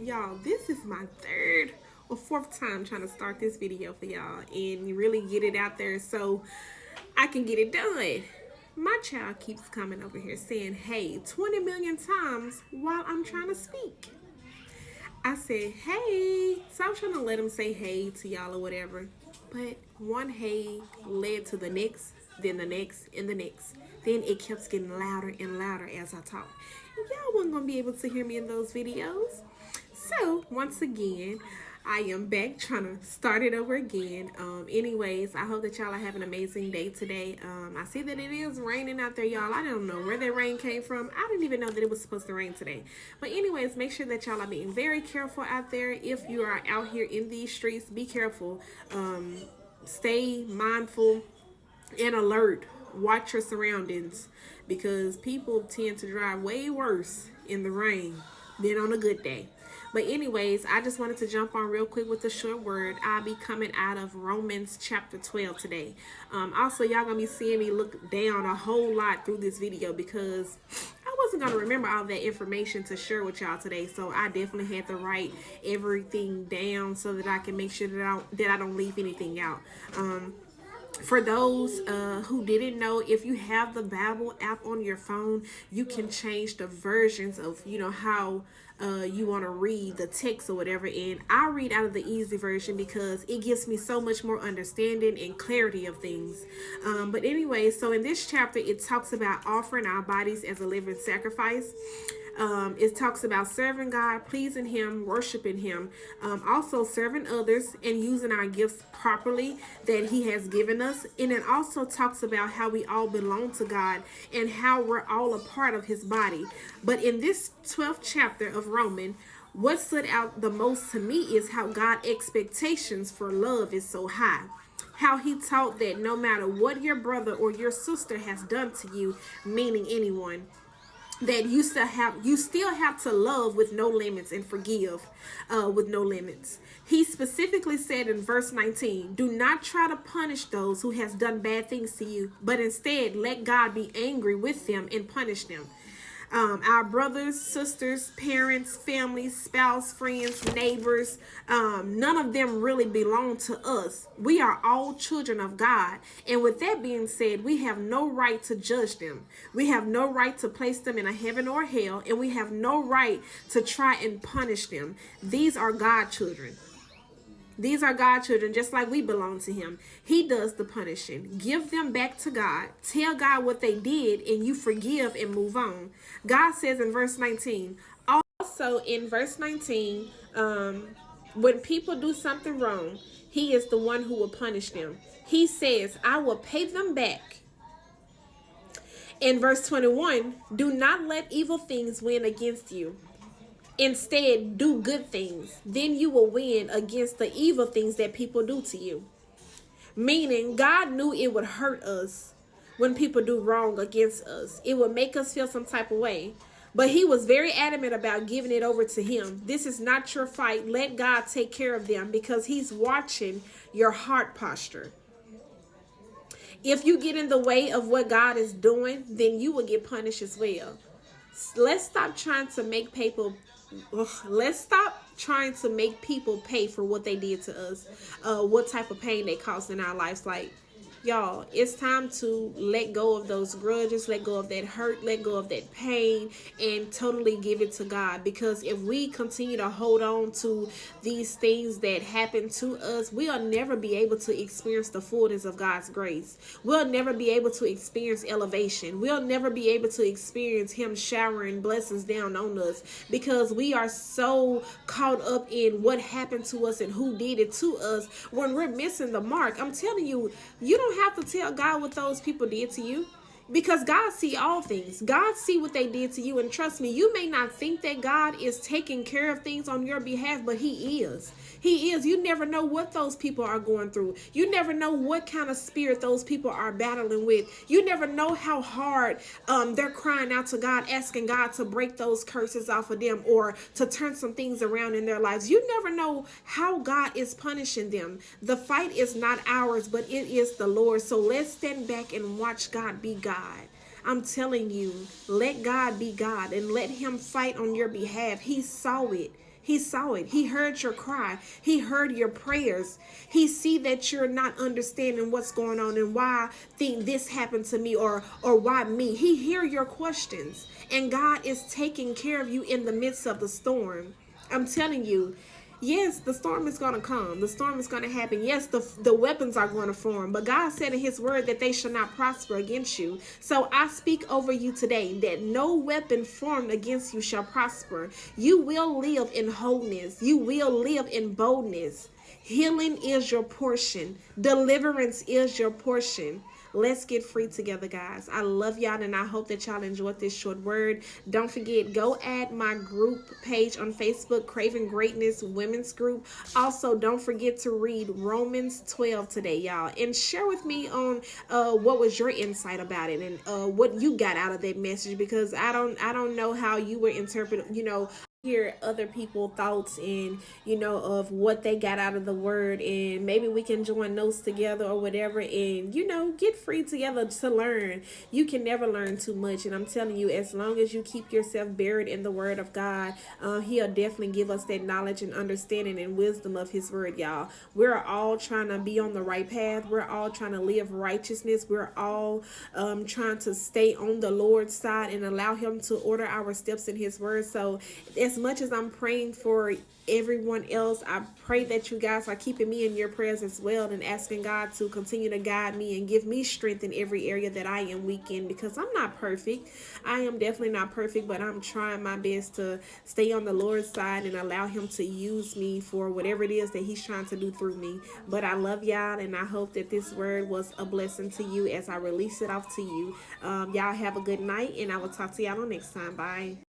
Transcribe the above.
Y'all, this is my third or fourth time trying to start this video for y'all and really get it out there so I can get it done. My child keeps coming over here saying hey 20 million times while I'm trying to speak. I said hey, so I was trying to let him say hey to y'all or whatever, but one hey led to the next, then the next, and the next. Then it kept getting louder and louder as I talked. Y'all wasn't gonna be able to hear me in those videos. So once again, I am back trying to start it over again. Anyways, I hope that y'all are having an amazing day today. I see that it is raining out there, y'all. I don't know where that rain came from. I didn't even know that it was supposed to rain today. But anyways, make sure that y'all are being very careful out there. If you are out here in these streets, be careful. Stay mindful and alert. Watch your surroundings because people tend to drive way worse in the rain than on a good day. But anyways, I just wanted to jump on real quick with a short word. I'll be coming out of Romans chapter 12 today. Also, y'all gonna be seeing me look down a whole lot through this video because I wasn't gonna remember all that information to share with y'all today. So I definitely had to write everything down so that I can make sure that I don't leave anything out. For those who didn't know, if you have the Bible app on your phone, you can change the versions of, how you want to read the text or whatever. And I read out of the easy version because it gives me so much more understanding and clarity of things. But anyway, so in this chapter, it talks about offering our bodies as a living sacrifice. It talks about serving God, pleasing Him, worshiping Him, also serving others and using our gifts properly that He has given us. And it also talks about how we all belong to God and how we're all a part of His body. But in this 12th chapter of Romans, what stood out the most to me is how God's expectations for love is so high. How He taught that no matter what your brother or your sister has done to you, meaning anyone, that you still have to love with no limits and forgive with no limits. He specifically said in verse 19, do not try to punish those who has done bad things to you, but instead let God be angry with them and punish them. Our brothers, sisters, parents, families, spouse, friends, neighbors, none of them really belong to us. We are all children of God. And with that being said, we have no right to judge them. We have no right to place them in a heaven or hell, and we have no right to try and punish them. These are God children. These are God children, just like we belong to Him. He does the punishing. Give them back to God. Tell God what they did, and you forgive and move on. God says in verse 19, also in verse 19, when people do something wrong, He is the one who will punish them. He says, I will pay them back. In verse 21, do not let evil things win against you. Instead, do good things. Then you will win against the evil things that people do to you. Meaning, God knew it would hurt us when people do wrong against us. It would make us feel some type of way. But He was very adamant about giving it over to Him. This is not your fight. Let God take care of them because He's watching your heart posture. If you get in the way of what God is doing, then you will get punished as well. Let's stop trying to make people pay for what they did to us, what type of pain they caused in our lives. Like, y'all, it's time to let go of those grudges, let go of that hurt, let go of that pain, and totally give it to God. Because if we continue to hold on to these things that happen to us, we'll never be able to experience the fullness of God's grace. We'll never be able to experience elevation. We'll never be able to experience Him showering blessings down on us because we are so caught up in what happened to us and who did it to us when we're missing the mark. I'm telling you, you don't have to tell God what those people did to you because God see all things. God see what they did to you, and trust me, you may not think that God is taking care of things on your behalf, but He is. He is. You never know what those people are going through. You never know what kind of spirit those people are battling with. You never know how hard they're crying out to God, asking God to break those curses off of them or to turn some things around in their lives. You never know how God is punishing them. The fight is not ours, but it is the Lord. So let's stand back and watch God be God. I'm telling you, let God be God and let him fight on your behalf. He saw it. He saw it. He heard your cry. He heard your prayers. He see that you're not understanding what's going on and why think this happened to me, or why me. He hear your questions, and God is taking care of you in the midst of the storm. I'm telling you, yes, the storm is going to come. The storm is going to happen. Yes, the weapons are going to form. But God said in his word that they shall not prosper against you. So I speak over you today that no weapon formed against you shall prosper. You will live in wholeness. You will live in boldness. Healing is your portion. Deliverance is your portion. Let's get free together, guys. I love y'all, and I hope that y'all enjoyed this short word. Don't forget, go add my group page on Facebook, Craving Greatness Women's Group. Also, don't forget to read Romans 12 today, y'all, and share with me on what was your insight about it, and what you got out of that message, because I don't know how you were interpreting, hear other people thoughts, and of what they got out of the word, and maybe we can join notes together or whatever, and get free together to learn. You can never learn too much, and I'm telling you, as long as you keep yourself buried in the word of God, he'll definitely give us that knowledge and understanding and wisdom of his word, y'all. We're all trying to be on the right path. We're all trying to live righteousness. We're all trying to stay on the Lord's side and allow him to order our steps in his word. So as much as I'm praying for everyone else, I pray that you guys are keeping me in your prayers as well, and asking God to continue to guide me and give me strength in every area that I am weak in, because I'm not perfect. I am definitely not perfect, but I'm trying my best to stay on the Lord's side and allow him to use me for whatever it is that he's trying to do through me. But I love y'all, and I hope that this word was a blessing to you as I release it off to you. Y'all have a good night, and I will talk to y'all next time. Bye.